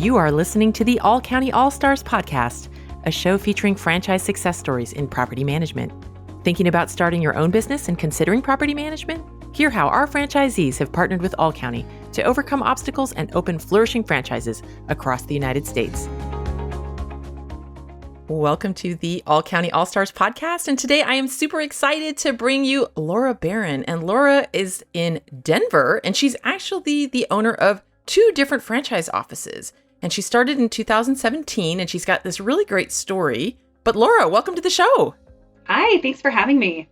You are listening to the All County All-Stars podcast, a show featuring franchise success stories in property management. Thinking about starting your own business and considering property management? Hear how our franchisees have partnered with All County to overcome obstacles and open flourishing franchises across the United States. Welcome to the All County All-Stars podcast. And today I am super excited to bring you Laura Barron. And Laura is in Denver, and she's actually the owner of 2 different franchise offices. And she started in 2017, and she's got this really great story. But Laura, welcome to the show. Hi, thanks for having me.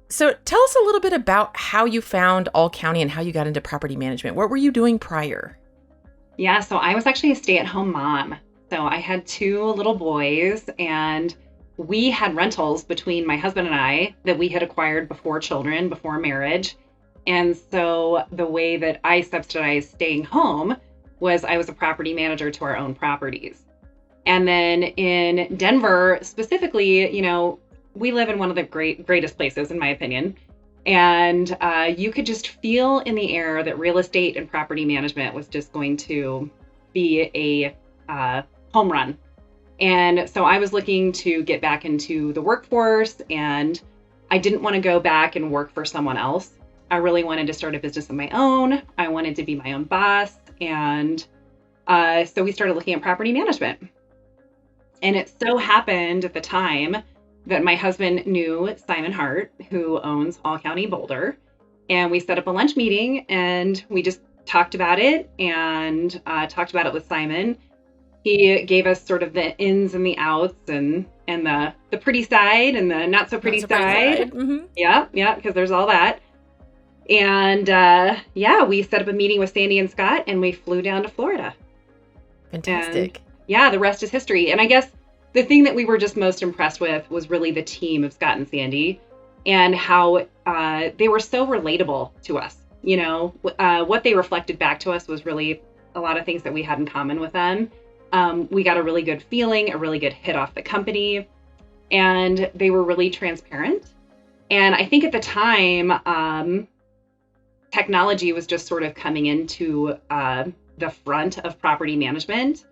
So tell us a little bit about how you found All County and how you got into property management. What were you doing prior? Yeah, so I was actually a stay-at-home mom. So I had 2 little boys, and we had rentals between my husband and I that we had acquired before children, before marriage. And so the way that I subsidized staying home was I was a property manager to our own properties. And then in Denver specifically, we live in one of the greatest places, in my opinion. And you could just feel in the air that real estate and property management was just going to be a home run. And so I was looking to get back into the workforce, and I didn't want to go back and work for someone else. I really wanted to start a business of my own. I wanted to be my own boss. And so we started looking at property management. And it so happened at the time that my husband knew Simon Hart, who owns All County Boulder. And we set up a lunch meeting, and we just talked about it and talked about it with Simon. He gave us sort of the ins and the outs and the pretty side and the not so pretty side. Mm-hmm. Yeah, because there's all that. And we set up a meeting with Sandy and Scott, and we flew down to Florida. Fantastic. And, the rest is history. And I guess the thing that we were just most impressed with was really the team of Scott and Sandy and how they were so relatable to us. What they reflected back to us was really a lot of things that we had in common with them. We got a really good feeling, a really good hit off the company, and they were really transparent. And I think at the time, technology was just sort of coming into the front of property management.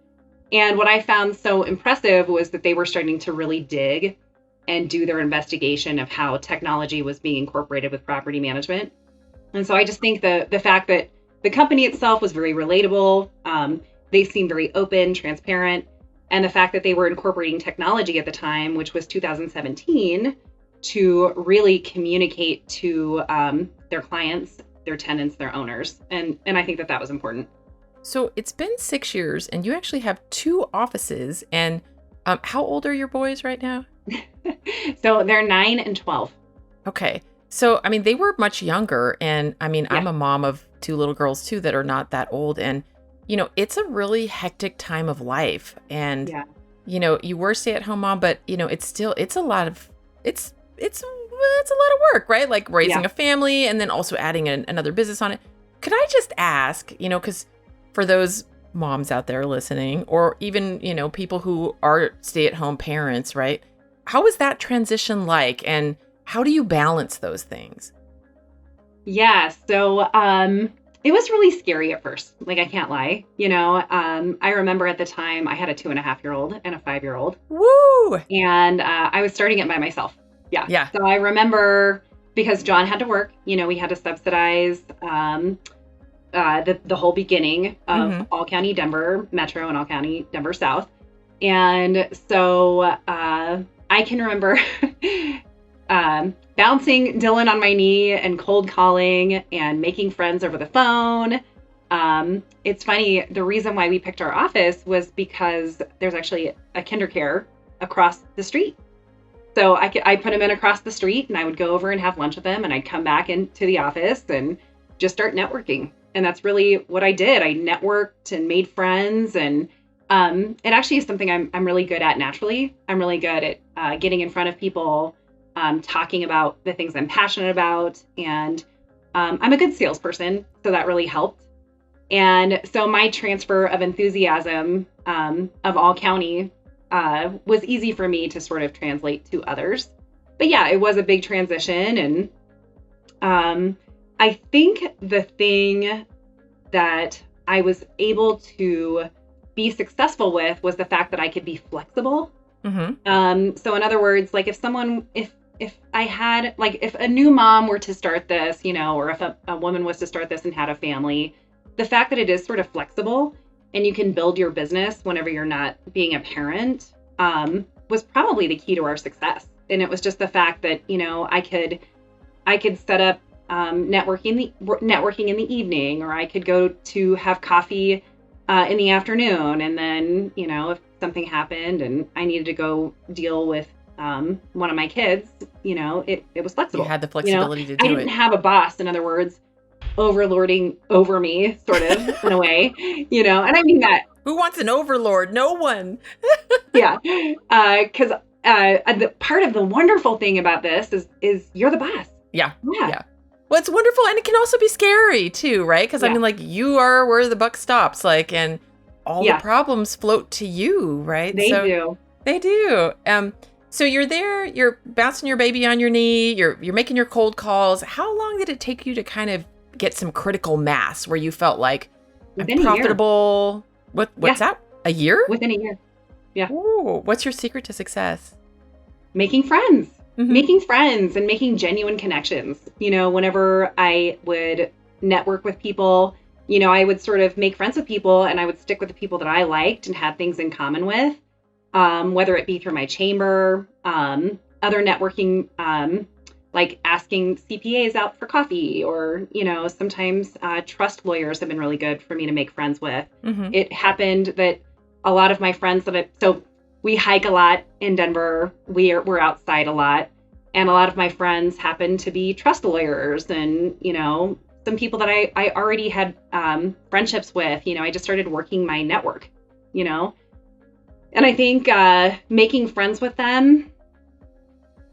And what I found so impressive was that they were starting to really dig and do their investigation of how technology was being incorporated with property management. And so I just think the fact that the company itself was very relatable, they seemed very open, transparent, and the fact that they were incorporating technology at the time, which was 2017, to really communicate to their clients, their tenants, their owners. And I think that was important. So it's been 6 years, and you actually have 2 offices. And how old are your boys right now? So they're 9 and 12. Okay. So, they were much younger. And I'm a mom of 2 little girls too that are not that old. And, it's a really hectic time of life. And, you were stay-at-home mom, but, it's a lot of work, right? Like raising a family and then also adding another business on it. Could I just ask, because for those moms out there listening, or even, people who are stay-at-home parents, right? How was that transition like? And how do you balance those things? Yeah. So, it was really scary at first. Like, I can't lie. I remember at the time I had a 2.5-year-old and a 5-year-old. Woo! And I was starting it by myself. Yeah. So I remember, because John had to work, we had to subsidize the whole beginning of All County Denver Metro and All County Denver South. And so I can remember bouncing Dylan on my knee and cold calling and making friends over the phone. It's funny, the reason why we picked our office was because there's actually a KinderCare across the street. So I put him in across the street, and I would go over and have lunch with him, and I'd come back into the office and just start networking. And that's really what I did. I networked and made friends, and it actually is something I'm really good at naturally. I'm really good at getting in front of people, talking about the things I'm passionate about, and I'm a good salesperson, so that really helped. And so my transfer of enthusiasm of All County was easy for me to sort of translate to others. But yeah, it was a big transition. And I think the thing that I was able to be successful with was the fact that I could be flexible. So in other words, like if I had, like if a new mom were to start this, or if a woman was to start this and had a family, the fact that it is sort of flexible and you can build your business whenever you're not being a parent, was probably the key to our success. And it was just the fact that, I could set up networking in the evening, or I could go to have coffee in the afternoon. And then, if something happened and I needed to go deal with one of my kids, it was flexible. You had the flexibility to do it. I didn't have a boss, in other words, overlording over me, sort of, in a way, and I mean that. Who wants an overlord? No one. Yeah. Because part of the wonderful thing about this is you're the boss. Yeah. Well, it's wonderful. And it can also be scary too, right? Because I mean, like, you are where the buck stops, like, and all the problems float to you, right? They do. They do. So you're there, you're bouncing your baby on your knee, you're making your cold calls. How long did it take you to kind of get some critical mass where you felt like Within profitable? What's that? A year? Within a year. Yeah. Ooh, what's your secret to success? Making friends. Making friends and making genuine connections. Whenever I would network with people, I would sort of make friends with people, and I would stick with the people that I liked and had things in common with, whether it be through my chamber, other networking, like asking CPAs out for coffee, or, sometimes trust lawyers have been really good for me to make friends with. It happened that a lot of my friends so we hike a lot in Denver. We're outside a lot. And a lot of my friends happen to be trust lawyers, and, some people that I already had friendships with. I just started working my network, and I think making friends with them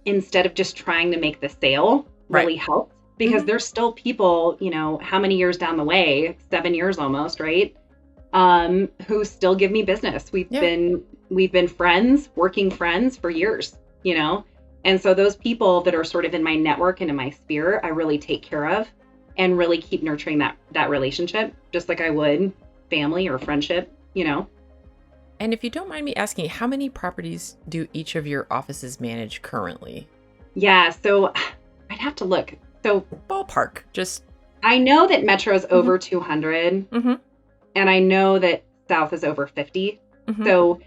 instead of just trying to make the sale really helped, because there's still people, how many years down the way, 7 years almost, right? Who still give me business. We've been friends, working friends for years, And so those people that are sort of in my network and in my sphere, I really take care of and really keep nurturing that relationship, just like I would family or friendship, And if you don't mind me asking, how many properties do each of your offices manage currently? Yeah, so I'd have to look. So ballpark, just. I know that Metro is over 200, and I know that South is over 50. So,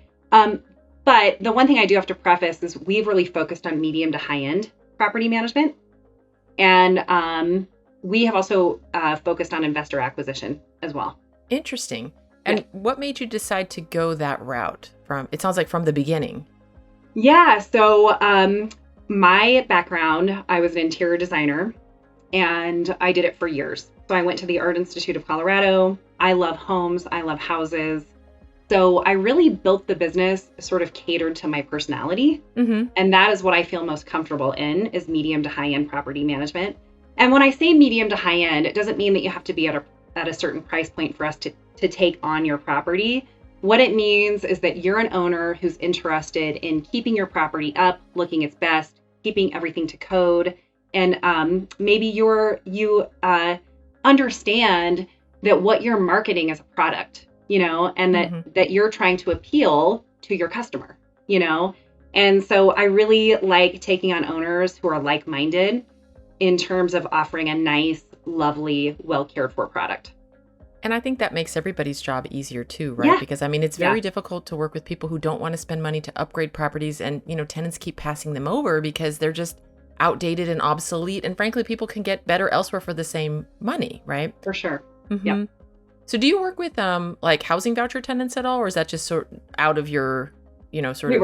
but the one thing I do have to preface is we've really focused on medium to high end property management. And we have also focused on investor acquisition as well. Interesting. And what made you decide to go that route it sounds like from the beginning? Yeah. So my background, I was an interior designer, and I did it for years. So I went to the Art Institute of Colorado. I love homes. I love houses. So I really built the business sort of catered to my personality. And that is what I feel most comfortable in, is medium to high end property management. And when I say medium to high end, it doesn't mean that you have to be at a certain price point for us to take on your property. What it means is that you're an owner who's interested in keeping your property up, looking its best, keeping everything to code. And maybe you understand that what you're marketing is a product, and that you're trying to appeal to your customer, And so I really like taking on owners who are like-minded in terms of offering a nice, lovely, well-cared-for product. And I think that makes everybody's job easier too, right? Because I mean, it's very difficult to work with people who don't want to spend money to upgrade properties, and, tenants keep passing them over because they're just outdated and obsolete. And frankly, people can get better elsewhere for the same money, right? For sure. So do you work with like housing voucher tenants at all, or is that just sort of out of your, sort of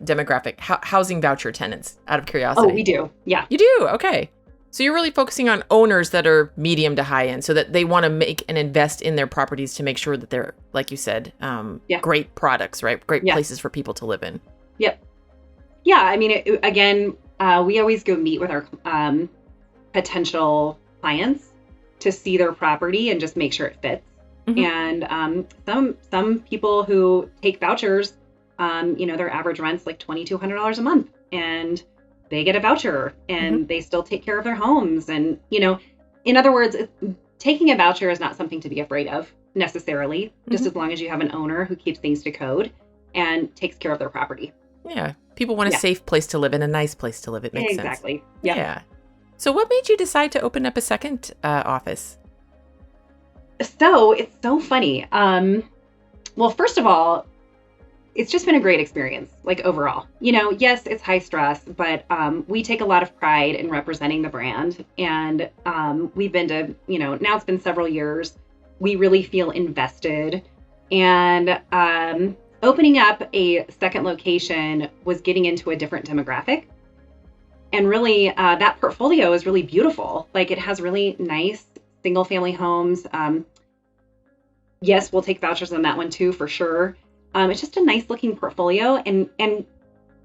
demographic? Housing voucher tenants, out of curiosity. Oh, we do. Yeah. You do? Okay. So you're really focusing on owners that are medium to high end, so that they want to make and invest in their properties to make sure that they're, like you said, great products, right? Great places for people to live in. Yep. Yeah. I mean, again, we always go meet with our potential clients to see their property and just make sure it fits. And some people who take vouchers, their average rent's like $2,200 a month, and they get a voucher and they still take care of their homes. And, in other words, taking a voucher is not something to be afraid of necessarily, just as long as you have an owner who keeps things to code and takes care of their property. Yeah. People want a safe place to live and a nice place to live. It makes sense. Exactly. Yep. Yeah. So what made you decide to open up a second office? So it's so funny. Well, first of all, it's just been a great experience, like overall. Yes, it's high stress, but we take a lot of pride in representing the brand. And we've been to, now it's been several years. We really feel invested. And opening up a second location was getting into a different demographic. And really, that portfolio is really beautiful. Like, it has really nice single family homes. Yes, we'll take vouchers on that one too, for sure. It's just a nice looking portfolio. And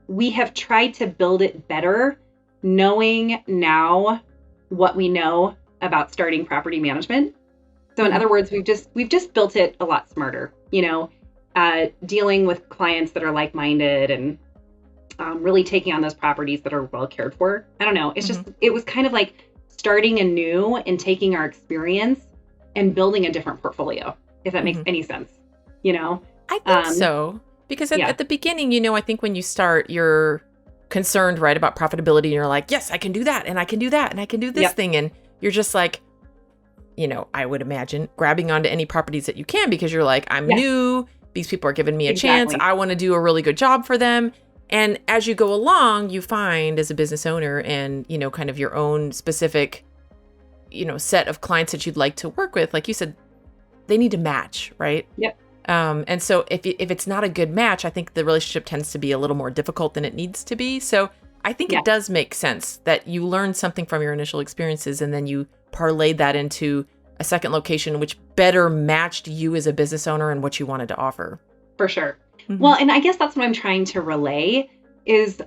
we have tried to build it better, knowing now what we know about starting property management. So in other words, we've just built it a lot smarter, dealing with clients that are like-minded and really taking on those properties that are well cared for. I don't know. It's just, it was kind of like starting anew and taking our experience and building a different portfolio, if that makes any sense, I think so. Because at the beginning, I think when you start, you're concerned, right, about profitability. And you're like, yes, I can do that. And I can do that. And I can do this thing. And you're just like, I would imagine grabbing onto any properties that you can, because you're like, I'm new. These people are giving me a chance. I want to do a really good job for them. And as you go along, you find as a business owner and, kind of your own specific, set of clients that you'd like to work with, like you said, they need to match, right? Yep. And so if it's not a good match, I think the relationship tends to be a little more difficult than it needs to be. So I think it does make sense that you learn something from your initial experiences and then you parlayed that into a second location, which better matched you as a business owner and what you wanted to offer. For sure. Well, and I guess that's what I'm trying to relay is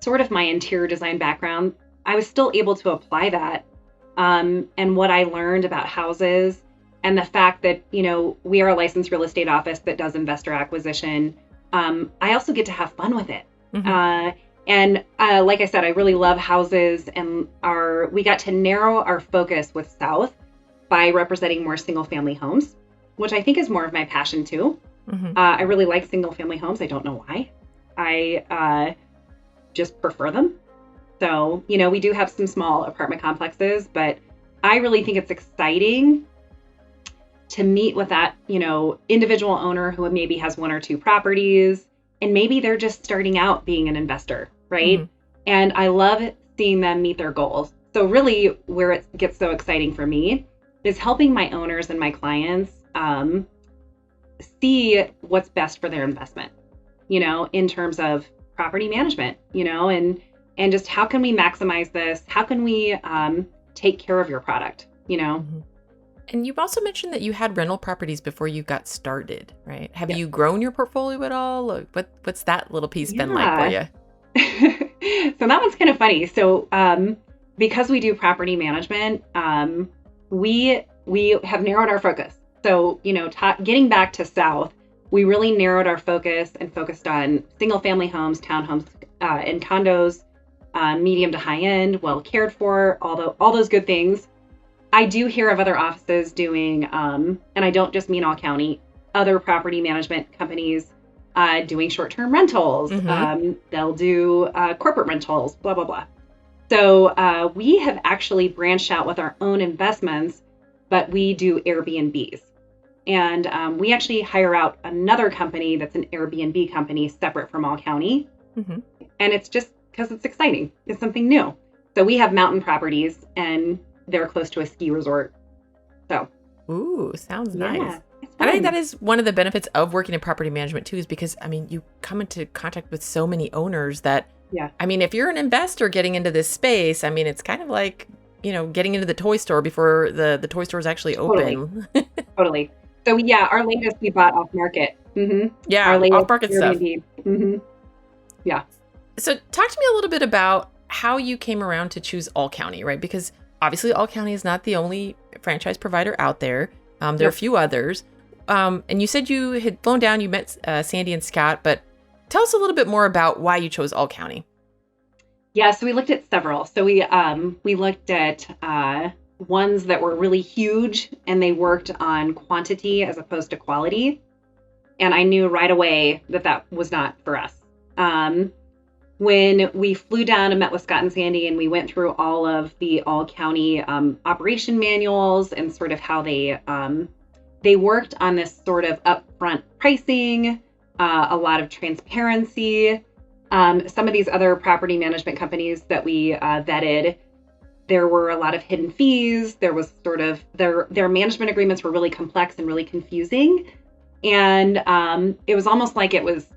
sort of my interior design background. I was still able to apply that and what I learned about houses and the fact that, we are a licensed real estate office that does investor acquisition. I also get to have fun with it. And like I said, I really love houses, and we got to narrow our focus with South by representing more single family homes, which I think is more of my passion too. I really like single family homes. I don't know why. I just prefer them. So, we do have some small apartment complexes, but I really think it's exciting to meet with that, individual owner who maybe has one or two properties, and maybe they're just starting out being an investor, right? And I love seeing them meet their goals. So really where it gets so exciting for me is helping my owners and my clients see what's best for their investment, in terms of property management, and just how can we maximize this? How can we take care of your product, And you've also mentioned that you had rental properties before you got started, right? Have you grown your portfolio at all? What's that little piece been like for you? So that one's kind of funny. So because we do property management, we have narrowed our focus. So, getting back to South, we really narrowed our focus and focused on single family homes, townhomes, and condos, medium to high end, well cared for, all those good things. I do hear of other offices doing, and I don't just mean all county, other property management companies doing short-term rentals. They'll do corporate rentals, blah, blah, blah. So we have actually branched out with our own investments, but we do Airbnbs. And we actually hire out another company that's an Airbnb company separate from all county. And it's just because it's exciting. It's something new. So we have mountain properties and they're close to a ski resort. So. Ooh, sounds nice. And I think that is one of the benefits of working in property management too, is because, you come into contact with so many owners that, if you're an investor getting into this space, it's kind of like, getting into the toy store before the toy store is actually open. Totally. So our latest we bought off market. Yeah, off market stuff. Yeah. So talk to me a little bit about how you came around to choose All County, right? Because obviously All County is not the only franchise provider out there. There are a few others. And you said you had flown down, you met Sandy and Scott, but tell us a little bit more about why you chose All County. Yeah, so we looked at several. So we looked at ones that were really huge and they worked on quantity as opposed to quality. And I knew right away that that was not for us. When we flew down and met with Scott and Sandy and we went through all of the all county operation manuals and sort of how they worked on this sort of upfront pricing, a lot of transparency. Some of these other property management companies that we vetted, there were a lot of hidden fees. There was sort of their management agreements were really complex and really confusing. And it was almost like it was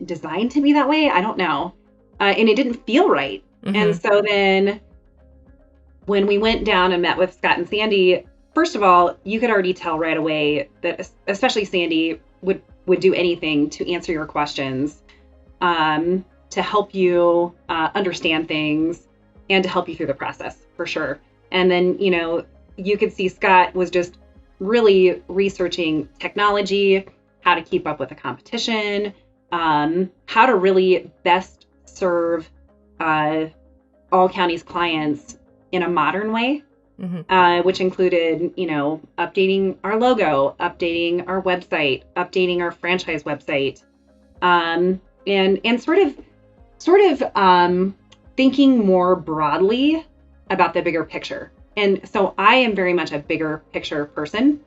designed to be that way. I don't know. And it didn't feel right. Mm-hmm. And so then when we went down and met with Scott and Sandy, first of all, you could already tell right away that especially Sandy would do anything to answer your questions, to help you understand things and to help you through the process for sure. And then, you could see Scott was just really researching technology, how to keep up with the competition, how to really best serve all counties clients in a modern way, mm-hmm. Which included, updating our logo, updating our website, updating our franchise website, and sort of thinking more broadly about the bigger picture. And so I am very much a bigger picture person.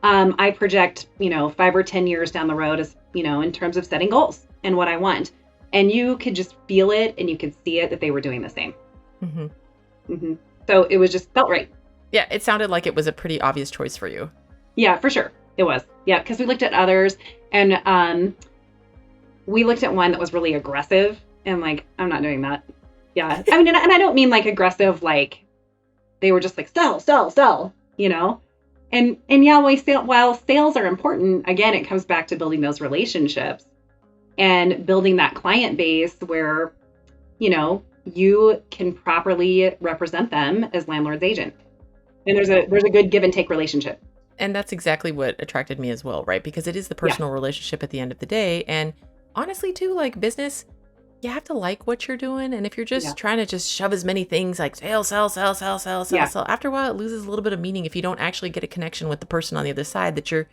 I project, 5 or 10 years down the road as, in terms of setting goals and what I want. And you could just feel it and you could see it that they were doing the same. Mm-hmm. Mm-hmm. So it was just felt right. Yeah, it sounded like it was a pretty obvious choice for you. Yeah, for sure. It was. Yeah, because we looked at others and we looked at one that was really aggressive and like, I'm not doing that. Yeah. I mean, and I don't mean like aggressive, like they were just like, sell, And yeah, while sales are important, again, it comes back to building those relationships and building that client base where, you can properly represent them as landlord's agent. And there's a good give and take relationship. And that's exactly what attracted me as well, right? Because it is the personal relationship at the end of the day. And honestly, too, like business, you have to like what you're doing. And if you're just trying to just shove as many things like sell, after a while, it loses a little bit of meaning if you don't actually get a connection with the person on the other side that you're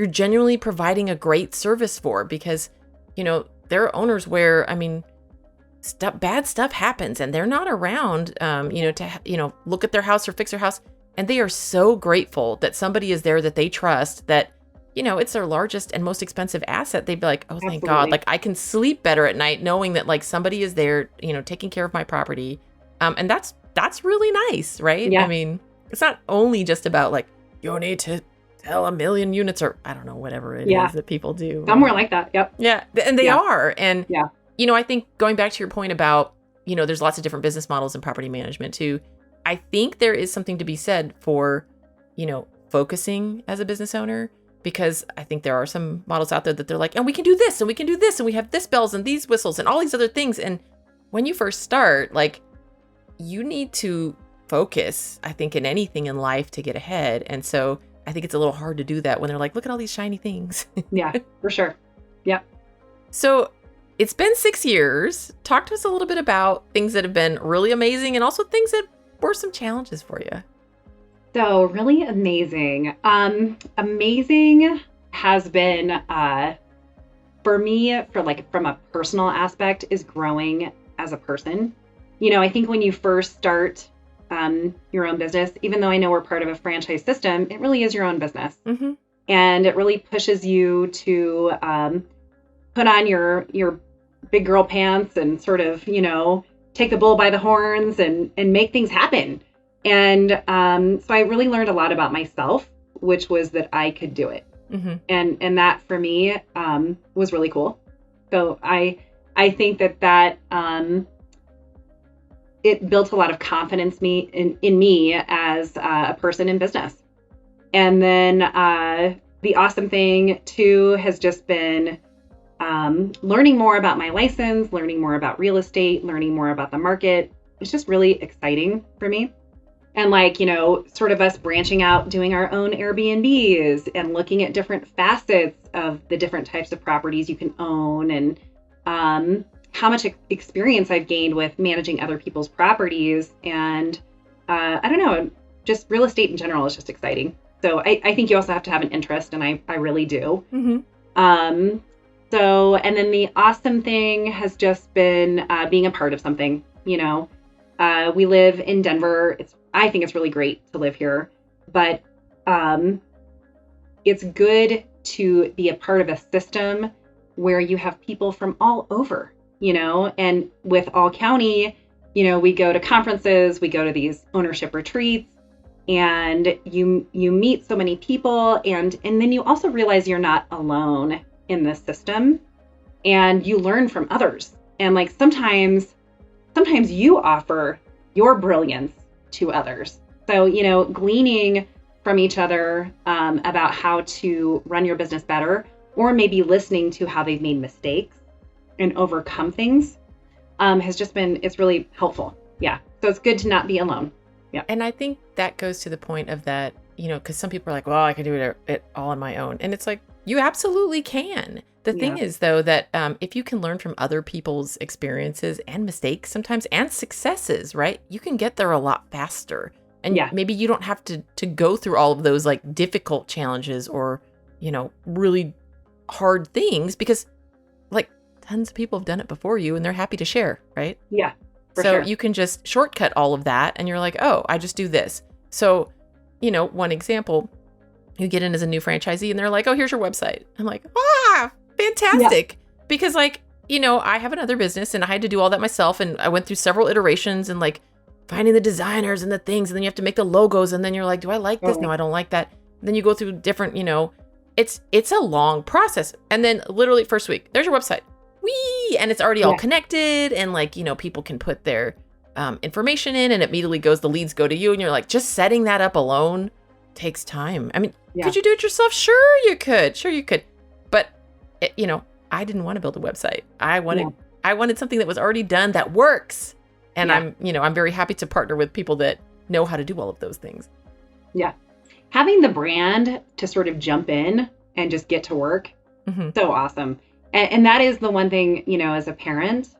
genuinely providing a great service for. Because, there are owners where, bad stuff happens and they're not around, to, look at their house or fix their house. And they are so grateful that somebody is there that they trust, that, it's their largest and most expensive asset. They'd be like, oh, thank God. Like I can sleep better at night knowing that like somebody is there, taking care of my property. And that's really nice, right? Yeah. It's not only just about like, you need to sell 1 million units or I don't know, whatever it is that people do. Somewhere like that. Yep. Yeah. And they are. And, I think going back to your point about, there's lots of different business models in property management too. I think there is something to be said for, focusing as a business owner, because I think there are some models out there that they're like, and we can do this and we can do this and we have this bells and these whistles and all these other things. And when you first start, like you need to focus, I think, in anything in life to get ahead. And so I think it's a little hard to do that when they're like, look at all these shiny things. Yeah, for sure. Yep. So it's been 6 years. Talk to us a little bit about things that have been really amazing and also things that were some challenges for you. So really amazing. Amazing has been, for me, from a personal aspect, is growing as a person. I think when you first start your own business, even though I know we're part of a franchise system, it really is your own business. Mm-hmm. And it really pushes you to put on your big girl pants and sort of, take the bull by the horns and make things happen. And so I really learned a lot about myself, which was that I could do it. Mm-hmm. And that for me was really cool. So I think that it built a lot of confidence in me as a person in business. And then the awesome thing too has just been learning more about my license, learning more about real estate, learning more about the market. It's just really exciting for me. And sort of us branching out, doing our own Airbnbs and looking at different facets of the different types of properties you can own, and how much experience I've gained with managing other people's properties, and I don't know, just real estate in general is just exciting. So I think you also have to have an interest, and I really do. Mm-hmm. And then the awesome thing has just been being a part of something. We live in Denver. I think it's really great to live here, but it's good to be a part of a system where you have people from all over, and with All County, we go to conferences, we go to these ownership retreats, and you meet so many people, and then you also realize you're not alone in this system, and you learn from others. And like sometimes you offer your brilliance to others. So, gleaning from each other about how to run your business better, or maybe listening to how they've made mistakes and overcome things it's really helpful. Yeah. So it's good to not be alone. Yeah. And I think that goes to the point of that, because some people are like, well, I can do it all on my own. And it's like, you absolutely can. The thing is, though, that if you can learn from other people's experiences and mistakes sometimes and successes, right, you can get there a lot faster. And maybe you don't have to go through all of those like difficult challenges or, really hard things, because like tons of people have done it before you and they're happy to share, right? Yeah. So you can just shortcut all of that and you're like, oh, I just do this. So, one example, you get in as a new franchisee and they're like, oh, here's your website. I'm like, fantastic. Yeah. Because like, I have another business and I had to do all that myself. And I went through several iterations and like finding the designers and the things. And then you have to make the logos. And then you're like, do I like this? No, I don't like that. And then you go through different, it's a long process. And then literally first week, there's your website. Whee! And it's already all connected. And like, people can put their information in and it immediately the leads go to you. And you're like, just setting that up alone takes time. I mean, could you do it yourself? Sure you could. But I didn't want to build a website. I wanted something that was already done that works. And I'm very happy to partner with people that know how to do all of those things. Yeah. Having the brand to sort of jump in and just get to work. Mm-hmm. So awesome. And that is the one thing, as a parent,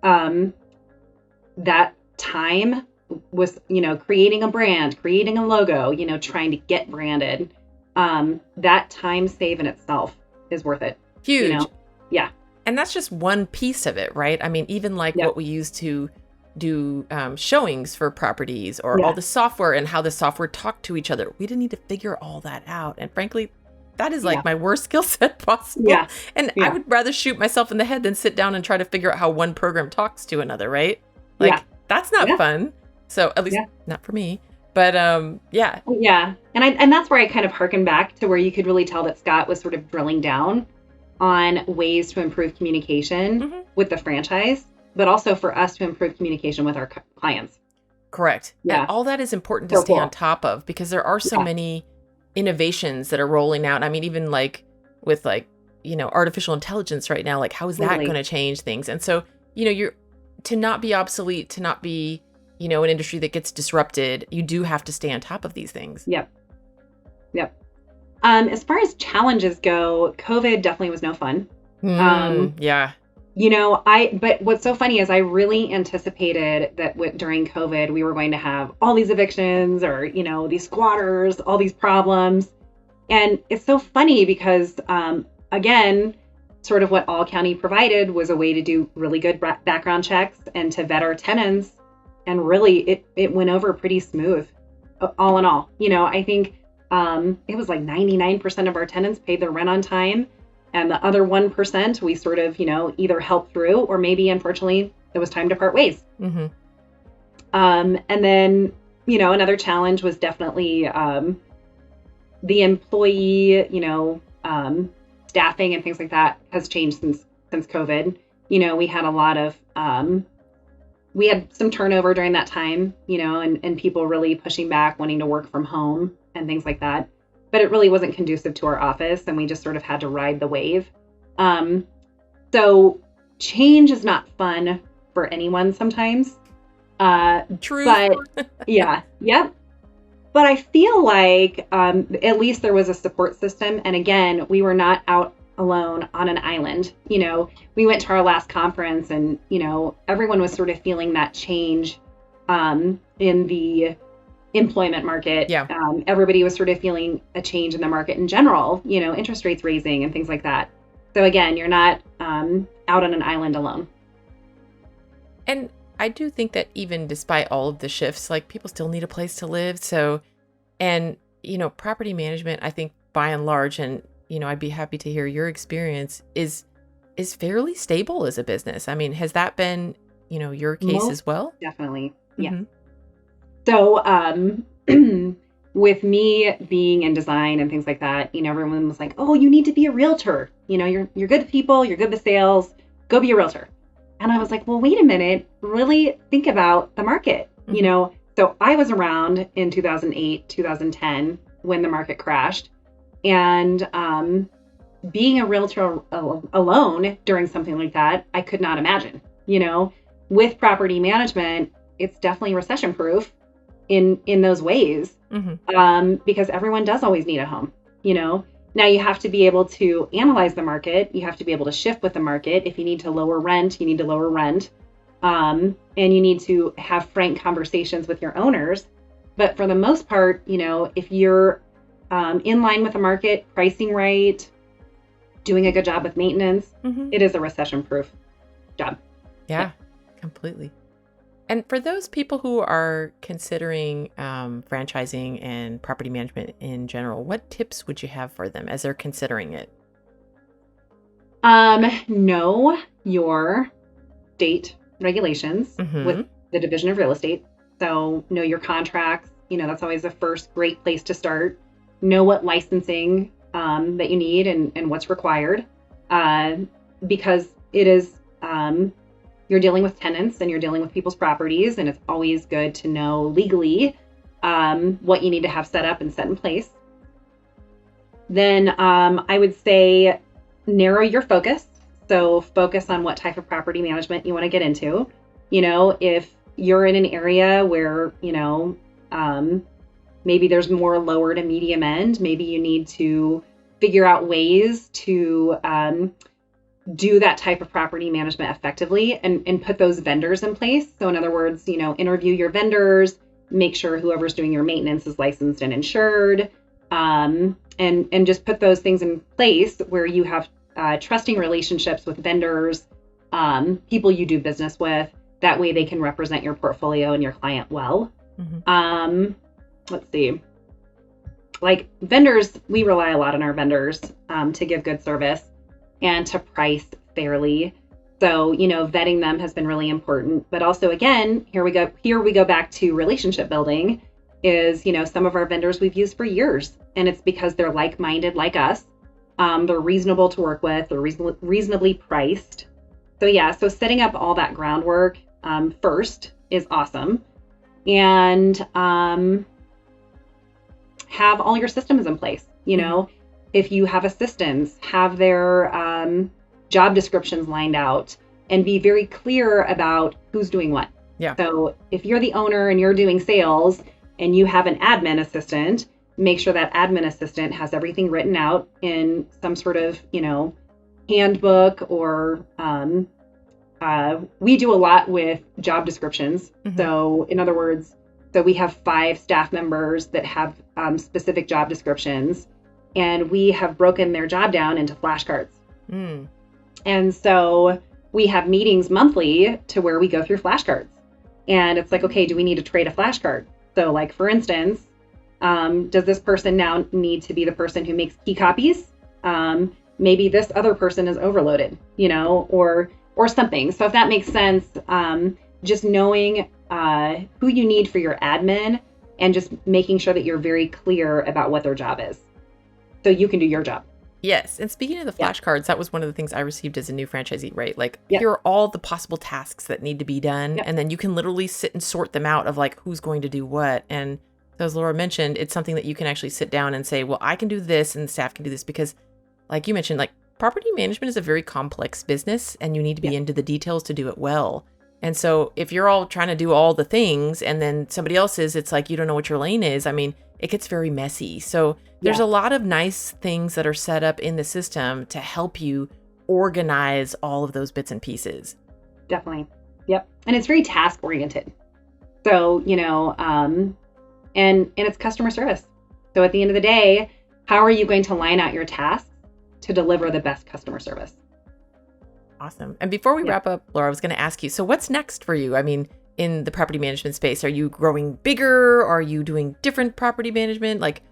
that time was, creating a brand, creating a logo, trying to get branded. That time save in itself is worth it. Huge. Yeah. And that's just one piece of it, right? I mean, even like what we use to do showings for properties or all the software and how the software talk to each other. We didn't need to figure all that out. And frankly, that is like my worst skill set possible. Yeah. And I would rather shoot myself in the head than sit down and try to figure out how one program talks to another, right? Like that's not fun. So at least not for me. But yeah. Yeah. And that's where I kind of harken back to where you could really tell that Scott was sort of drilling down on ways to improve communication with the franchise, but also for us to improve communication with our clients. Correct. Yeah. And all that is important to stay on top of, because there are so many innovations that are rolling out. I mean, even like with like, artificial intelligence right now, like how is that going to change things? And so, you're to not be obsolete, to not be, an industry that gets disrupted, you do have to stay on top of these things. Yep. As far as challenges go, COVID definitely was no fun. Yeah. But what's so funny is I really anticipated that during COVID, we were going to have all these evictions or, these squatters, all these problems. And it's so funny because, again, sort of what All County provided was a way to do really good background checks and to vet our tenants. And really, it went over pretty smooth, all in all. I think it was like 99% of our tenants paid their rent on time. And the other 1%, we sort of, either helped through or maybe, unfortunately, it was time to part ways. Mm-hmm. And then, another challenge was definitely the employee, staffing and things like that has changed since COVID. We had a lot of, we had some turnover during that time, and people really pushing back, wanting to work from home and things like that. But it really wasn't conducive to our office, and we just sort of had to ride the wave. So change is not fun for anyone sometimes. True. But yep. But I feel like at least there was a support system. And again, we were not out alone on an island. We went to our last conference and, everyone was sort of feeling that change in the employment market. Yeah. Everybody was sort of feeling a change in the market in general, interest rates raising and things like that. So again, you're not out on an island alone. And I do think that even despite all of the shifts, like people still need a place to live. So, and, property management, I think by and large, and, I'd be happy to hear your experience is fairly stable as a business. I mean, has that been, your case as well? Definitely. Yeah. Mm-hmm. So, with me being in design and things like that, everyone was like, "Oh, you need to be a realtor. You're good with people, you're good with sales, go be a realtor." And I was like, "Well, wait a minute, really think about the market." Mm-hmm. So I was around in 2008, 2010 when the market crashed, and being a realtor alone during something like that, I could not imagine. With property management, it's definitely recession proof in those ways, because everyone does always need a home. Now you have to be able to analyze the market. You have to be able to shift with the market. If you need to lower rent, you need to lower rent, and you need to have frank conversations with your owners. But for the most part, if you're in line with the market, pricing right, doing a good job with maintenance, it is a recession-proof job. Yeah, completely. And for those people who are considering franchising and property management in general, what tips would you have for them as they're considering it? Know your state regulations Mm-hmm. with the Division of Real Estate. So know your contracts. That's always the first great place to start. Know what licensing that you need and what's required, because it is you're dealing with tenants and you're dealing with people's properties, and it's always good to know legally what you need to have set up and set in place. Then I would say narrow your focus. So focus on what type of property management you want to get into. If you're in an area where, maybe there's more lower to medium end, maybe you need to figure out ways to do that type of property management effectively and put those vendors in place. So in other words, interview your vendors, make sure whoever's doing your maintenance is licensed and insured, and just put those things in place where you have trusting relationships with vendors, people you do business with. That way they can represent your portfolio and your client well. Mm-hmm. Let's see. Like vendors, we rely a lot on our vendors to give good service and to price fairly. So, vetting them has been really important. But also, again, here we go back to relationship building is, some of our vendors we've used for years, and it's because they're like-minded like us. They're reasonable to work with. They're reasonably priced. So yeah, so setting up all that groundwork first is awesome. And have all your systems in place. If you have assistants, have their job descriptions lined out and be very clear about who's doing what. Yeah. So if you're the owner and you're doing sales and you have an admin assistant, make sure that admin assistant has everything written out in some sort of, handbook or we do a lot with job descriptions. Mm-hmm. So in other words, so we have 5 staff members that have specific job descriptions, and we have broken their job down into flashcards. And so we have meetings monthly to where we go through flashcards. And it's like, okay, do we need to trade a flashcard? So like, for instance, does this person now need to be the person who makes key copies? Maybe this other person is overloaded, or something. So if that makes sense, just knowing who you need for your admin and just making sure that you're very clear about what their job is so you can do your job. Yes. And speaking of the flashcards, that was one of the things I received as a new franchisee, right? Like, Yep. here are all the possible tasks that need to be done. Yep. And then you can literally sit and sort them out of like, who's going to do what. And so as Laura mentioned, it's something that you can actually sit down and say, well, I can do this and staff can do this, because like you mentioned, like property management is a very complex business and you need to be into the details to do it well. And so if you're all trying to do all the things and then somebody else is, it's like, you don't know what your lane is. I mean, it gets very messy. So there's a lot of nice things that are set up in the system to help you organize all of those bits and pieces. Definitely. Yep. And it's very task oriented. So, and it's customer service. So at the end of the day, how are you going to line out your tasks to deliver the best customer service? Awesome. And before we wrap up, Laura, I was going to ask you, so what's next for you? I mean, in the property management space, are you growing bigger? Are you doing different property management? Like,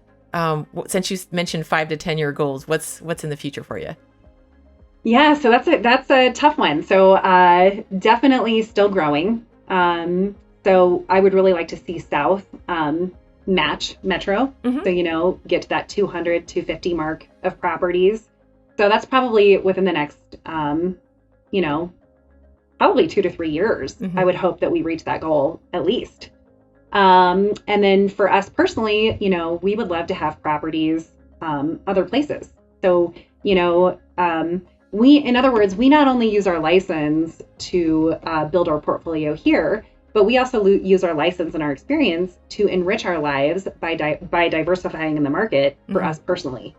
since you mentioned 5 to 10 year goals, what's in the future for you? Yeah, so that's a tough one. So definitely still growing. So I would really like to see South match Metro. So, get to that 200, 250 mark of properties. So that's probably within the next, probably 2 to 3 years. I would hope that we reach that goal at least. And then for us personally, we would love to have properties other places. So, in other words, we not only use our license to build our portfolio here, but we also use our license and our experience to enrich our lives by diversifying in the market for us personally.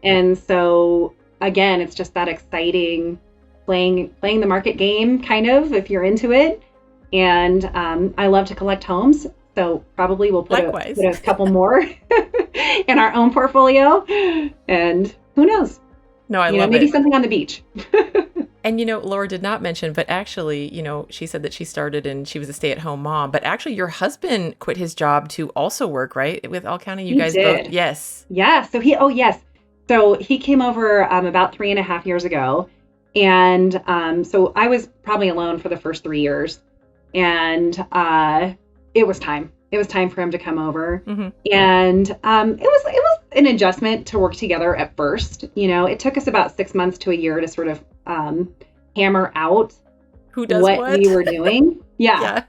And so, again, it's just that exciting playing the market game, kind of, if you're into it. And I love to collect homes. So probably we'll put a couple more in our own portfolio. And who knows? No, I love it. Maybe something on the beach. And, Laura did not mention, but actually, she said that she started and she was a stay-at-home mom. But actually, your husband quit his job to also work, right? With All County, you guys did. Both. Yes. Yeah. So yes. So he came over about 3.5 years ago. And so I was probably alone for the first 3 years. And it was time. It was time for him to come over. And it was an adjustment to work together at first. It took us about 6 months to a year to sort of hammer out who does what we were doing. Yeah.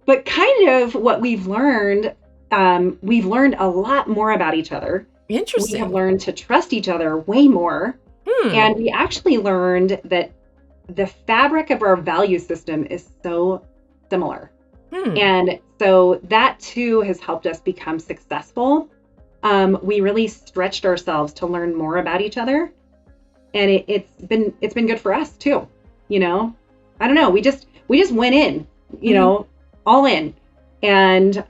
But kind of what we've learned a lot more about each other. Interesting. We have learned to trust each other way more. And we actually learned that the fabric of our value system is so similar. And so that too has helped us become successful. We really stretched ourselves to learn more about each other. And it's been good for us too. I don't know. We just went in, all in. And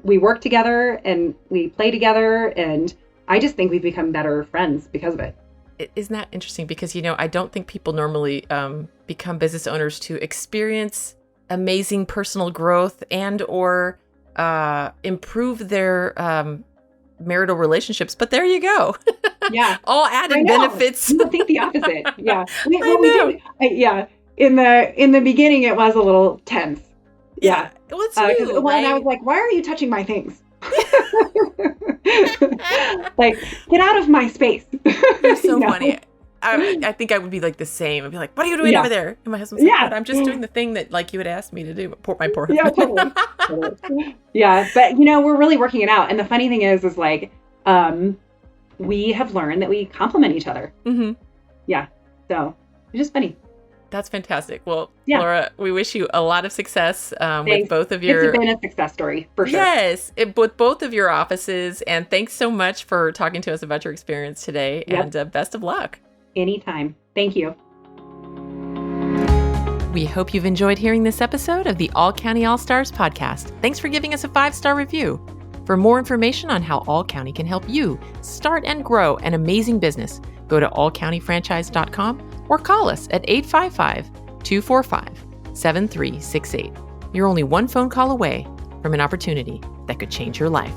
we work together and we play together. And I just think we've become better friends because of it. Isn't that interesting? Because, I don't think people normally become business owners to experience amazing personal growth and or improve their marital relationships. But there you go. Yeah. All added benefits. You would think the opposite. Yeah. We did. In the beginning, it was a little tense. Yeah. Well, it's you, right? And I was like, why are you touching my things? Like, get out of my space. You're so funny. I think I would be like the same. I'd be like, what are you doing over there? And my husband's like, what? I'm just doing the thing that like you had asked me to do. My poor husband. Yeah, totally. Yeah, but we're really working it out. And the funny thing is like, we have learned that we complement each other. Yeah. So it's just funny. That's fantastic. Well, Laura, we wish you a lot of success with both of your... It's been a success story, for sure. Yes, with both of your offices. And thanks so much for talking to us about your experience today. And best of luck. Anytime. Thank you. We hope you've enjoyed hearing this episode of the All County All-Stars podcast. Thanks for giving us a 5-star review. For more information on how All County can help you start and grow an amazing business, go to allcountyfranchise.com or call us at 855-245-7368. You're only one phone call away from an opportunity that could change your life.